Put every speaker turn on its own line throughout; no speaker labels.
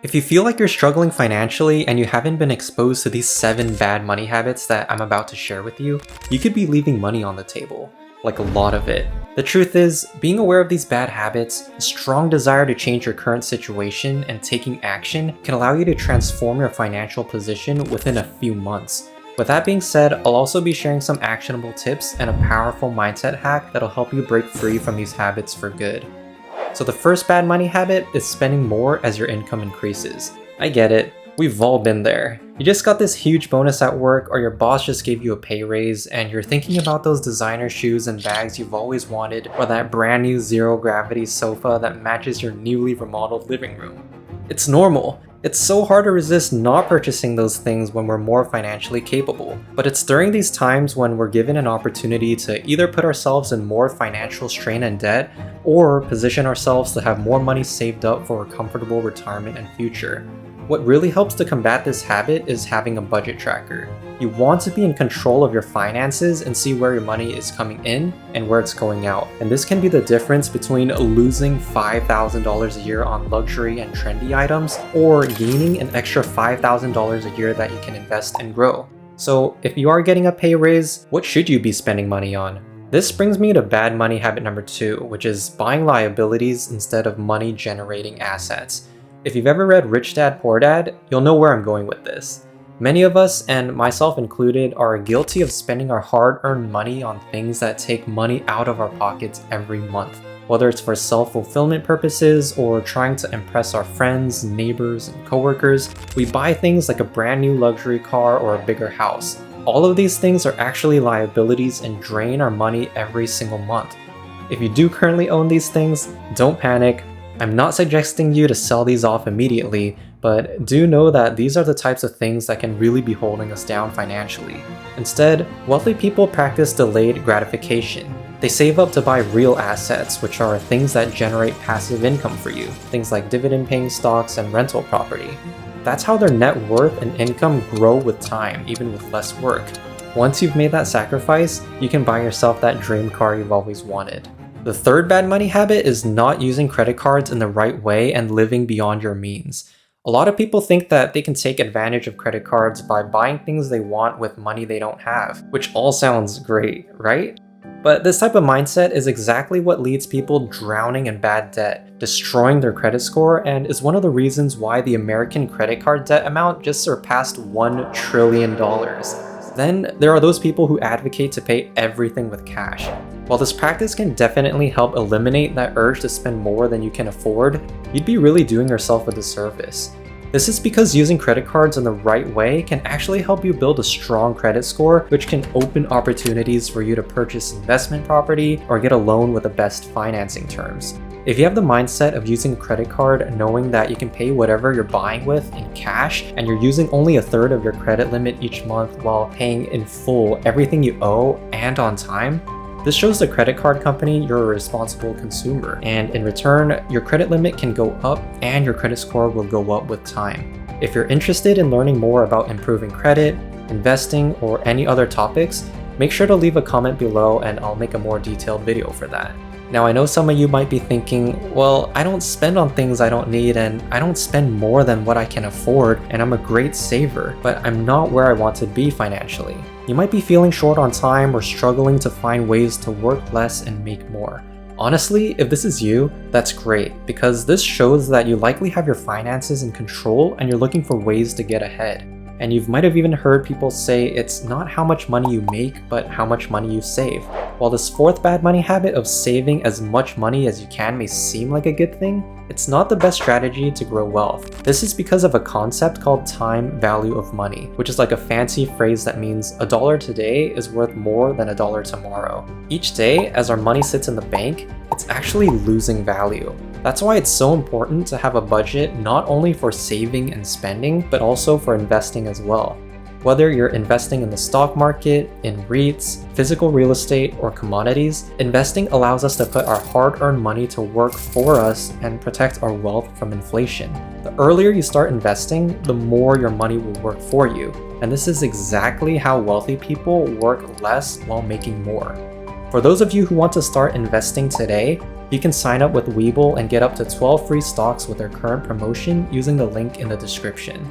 If you feel like you're struggling financially and you haven't been exposed to these 7 bad money habits that I'm about to share with you, you could be leaving money on the table. Like a lot of it. The truth is, being aware of these bad habits, a strong desire to change your current situation, and taking action can allow you to transform your financial position within a few months. With that being said, I'll also be sharing some actionable tips and a powerful mindset hack that'll help you break free from these habits for good. So the first bad money habit is spending more as your income increases. I get it, we've all been there. You just got this huge bonus at work, or your boss just gave you a pay raise, and you're thinking about those designer shoes and bags you've always wanted, or that brand new zero gravity sofa that matches your newly remodeled living room. It's normal. It's so hard to resist not purchasing those things when we're more financially capable. But it's during these times when we're given an opportunity to either put ourselves in more financial strain and debt, or position ourselves to have more money saved up for a comfortable retirement and future. What really helps to combat this habit is having a budget tracker. You want to be in control of your finances and see where your money is coming in and where it's going out. And this can be the difference between losing $5,000 a year on luxury and trendy items, or gaining an extra $5,000 a year that you can invest and grow. So if you are getting a pay raise, what should you be spending money on? This brings me to bad money habit number 2, which is buying liabilities instead of money generating assets. If you've ever read Rich Dad Poor Dad, you'll know where I'm going with this. Many of us, and myself included, are guilty of spending our hard-earned money on things that take money out of our pockets every month. Whether it's for self-fulfillment purposes or trying to impress our friends, neighbors, and coworkers, we buy things like a brand new luxury car or a bigger house. All of these things are actually liabilities and drain our money every single month. If you do currently own these things, don't panic. I'm not suggesting you to sell these off immediately, but do know that these are the types of things that can really be holding us down financially. Instead, wealthy people practice delayed gratification. They save up to buy real assets, which are things that generate passive income for you, things like dividend-paying stocks and rental property. That's how their net worth and income grow with time, even with less work. Once you've made that sacrifice, you can buy yourself that dream car you've always wanted. The third bad money habit is not using credit cards in the right way and living beyond your means. A lot of people think that they can take advantage of credit cards by buying things they want with money they don't have, which all sounds great, right? But this type of mindset is exactly what leads people drowning in bad debt, destroying their credit score, and is one of the reasons why the American credit card debt amount just surpassed $1 trillion. Then there are those people who advocate to pay everything with cash. While this practice can definitely help eliminate that urge to spend more than you can afford, you'd be really doing yourself a disservice. This is because using credit cards in the right way can actually help you build a strong credit score, which can open opportunities for you to purchase investment property or get a loan with the best financing terms. If you have the mindset of using a credit card knowing that you can pay whatever you're buying with in cash, and you're using only a third of your credit limit each month while paying in full everything you owe and on time, this shows the credit card company you're a responsible consumer, and in return, your credit limit can go up and your credit score will go up with time. If you're interested in learning more about improving credit, investing, or any other topics, make sure to leave a comment below and I'll make a more detailed video for that. Now, I know some of you might be thinking, well, I don't spend on things I don't need, and I don't spend more than what I can afford, and I'm a great saver, but I'm not where I want to be financially. You might be feeling short on time or struggling to find ways to work less and make more. Honestly, if this is you, that's great, because this shows that you likely have your finances in control and you're looking for ways to get ahead. And you might have even heard people say it's not how much money you make, but how much money you save. While this fourth bad money habit of saving as much money as you can may seem like a good thing, it's not the best strategy to grow wealth. This is because of a concept called time value of money, which is like a fancy phrase that means a dollar today is worth more than a dollar tomorrow. Each day, as our money sits in the bank, it's actually losing value. That's why it's so important to have a budget not only for saving and spending, but also for investing as well. Whether you're investing in the stock market, in REITs, physical real estate, or commodities, investing allows us to put our hard-earned money to work for us and protect our wealth from inflation. The earlier you start investing, the more your money will work for you. And this is exactly how wealthy people work less while making more. For those of you who want to start investing today, You can sign up with Webull and get up to 12 free stocks with their current promotion using the link in the description.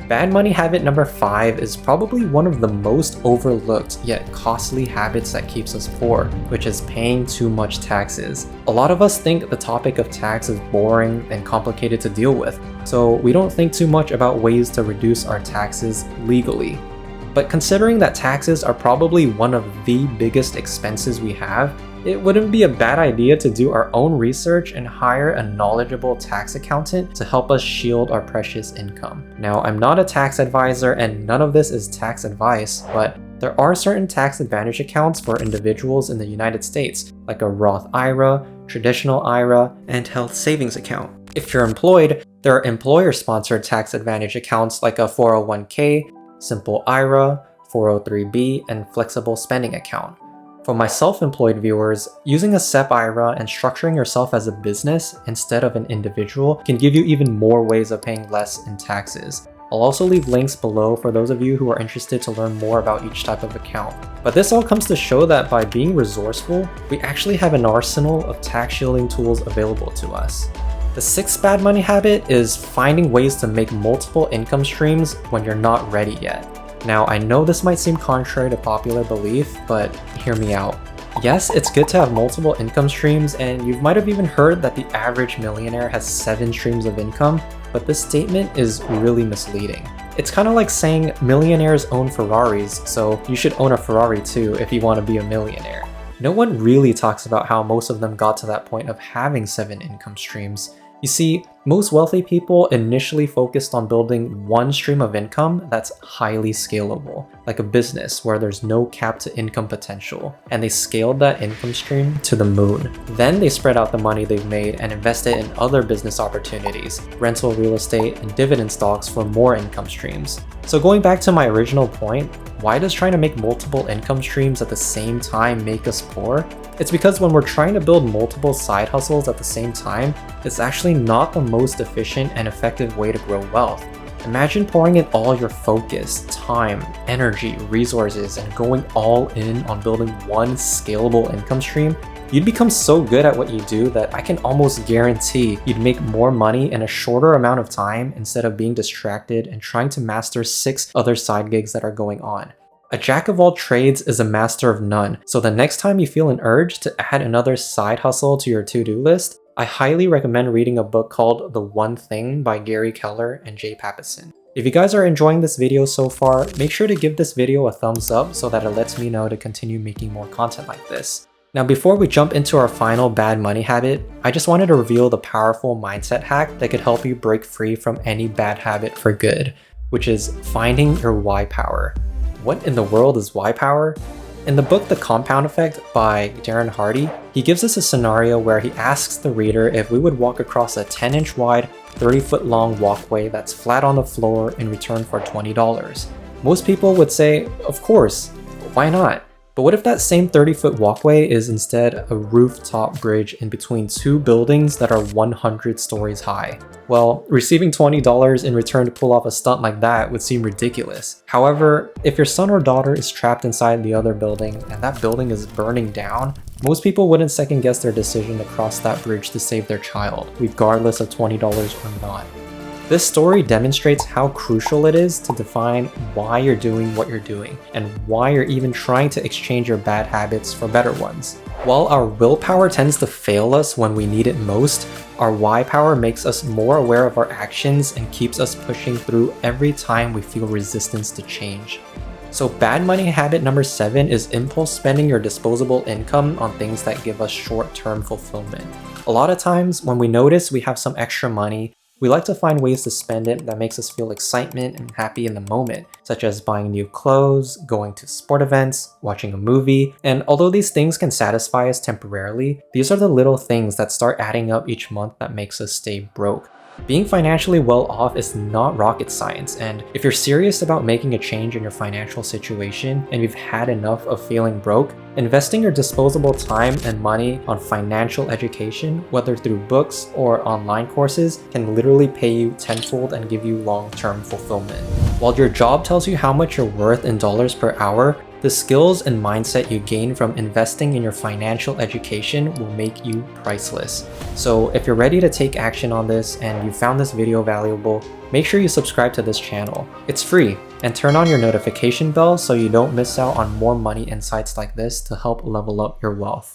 Bad money habit number 5 is probably one of the most overlooked yet costly habits that keeps us poor, which is paying too much taxes. A lot of us think the topic of tax is boring and complicated to deal with, so we don't think too much about ways to reduce our taxes legally. But considering that taxes are probably one of the biggest expenses we have, it wouldn't be a bad idea to do our own research and hire a knowledgeable tax accountant to help us shield our precious income. Now, I'm not a tax advisor and none of this is tax advice, but there are certain tax advantage accounts for individuals in the United States, like a Roth IRA, traditional IRA, and health savings account. If you're employed, there are employer-sponsored tax advantage accounts like a 401k, simple IRA, 403b, and flexible spending account. For my self-employed viewers, using a SEP IRA and structuring yourself as a business instead of an individual can give you even more ways of paying less in taxes. I'll also leave links below for those of you who are interested to learn more about each type of account. But this all comes to show that by being resourceful, we actually have an arsenal of tax shielding tools available to us. The 6th bad money habit is finding ways to make multiple income streams when you're not ready yet. Now, I know this might seem contrary to popular belief, but hear me out. Yes, it's good to have multiple income streams, and you might have even heard that the average millionaire has 7 streams of income, but this statement is really misleading. It's kind of like saying millionaires own Ferraris, so you should own a Ferrari too if you want to be a millionaire. No one really talks about how most of them got to that point of having 7 income streams. You see, most wealthy people initially focused on building one stream of income that's highly scalable, like a business where there's no cap to income potential, and they scaled that income stream to the moon. Then they spread out the money they've made and invested in other business opportunities, rental real estate, and dividend stocks for more income streams. So going back to my original point, why does trying to make multiple income streams at the same time make us poor? It's because when we're trying to build multiple side hustles at the same time, it's actually not the most efficient and effective way to grow wealth. Imagine pouring in all your focus, time, energy, resources, and going all in on building one scalable income stream. You'd become so good at what you do that I can almost guarantee you'd make more money in a shorter amount of time instead of being distracted and trying to master 6 other side gigs that are going on. A jack of all trades is a master of none, so the next time you feel an urge to add another side hustle to your to-do list, I highly recommend reading a book called The One Thing by Gary Keller and Jay Papasan. If you guys are enjoying this video so far, make sure to give this video a thumbs up so that it lets me know to continue making more content like this. Now, before we jump into our final bad money habit, I just wanted to reveal the powerful mindset hack that could help you break free from any bad habit for good, which is finding your why power. What in the world is why power? In the book The Compound Effect by Darren Hardy, he gives us a scenario where he asks the reader if we would walk across a 10-inch wide, 30-foot long walkway that's flat on the floor in return for $20. Most people would say, of course, why not? But what if that same 30-foot walkway is instead a rooftop bridge in between 2 buildings that are 100 stories high? Well, receiving $20 in return to pull off a stunt like that would seem ridiculous. However, if your son or daughter is trapped inside the other building and that building is burning down, most people wouldn't second guess their decision to cross that bridge to save their child, regardless of $20 or not. This story demonstrates how crucial it is to define why you're doing what you're doing, and why you're even trying to exchange your bad habits for better ones. While our willpower tends to fail us when we need it most, our why power makes us more aware of our actions and keeps us pushing through every time we feel resistance to change. So bad money habit number 7 is impulse spending your disposable income on things that give us short-term fulfillment. A lot of times when we notice we have some extra money, we like to find ways to spend it that makes us feel excitement and happy in the moment, such as buying new clothes, going to sport events, watching a movie, and although these things can satisfy us temporarily, these are the little things that start adding up each month that makes us stay broke. Being financially well off is not rocket science, and if you're serious about making a change in your financial situation and you've had enough of feeling broke, investing your disposable time and money on financial education, whether through books or online courses, can literally pay you tenfold and give you long-term fulfillment. While your job tells you how much you're worth in dollars per hour, The skills and mindset you gain from investing in your financial education will make you priceless. So if you're ready to take action on this and you found this video valuable, make sure you subscribe to this channel. It's free, and turn on your notification bell so you don't miss out on more money insights like this to help level up your wealth.